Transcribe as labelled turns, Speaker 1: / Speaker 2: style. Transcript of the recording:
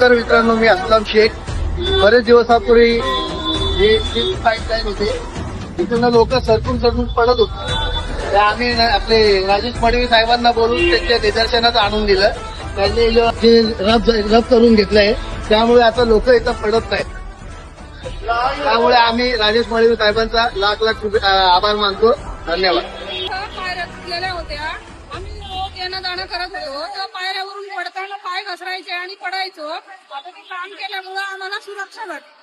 Speaker 1: नमस्कार मित्रांनो, मी असलम शेख. बरेच दिवसापूर्वी जे पाईपलाईन होते तिथून लोक सरकून पडत होते. आम्ही आपले राजेश मडवी साहेबांना बोलून त्यांच्या निदर्शनात आणून दिलं. त्यांनी जे रब करून घेतलंय त्यामुळे आता लोक इथं पडत नाहीत. त्यामुळे आम्ही राजेश मडवी साहेबांचा लाख लाख आभार मानतो. धन्यवाद.
Speaker 2: पायऱ्या होत्या, आम्ही रोज येणं जाणं करत होतो, तर पायऱ्यावरून पडताना पाय घसरायचे आणि पडायचो. आता ते काम केल्यामुळे आम्हाला सुरक्षा भेटते.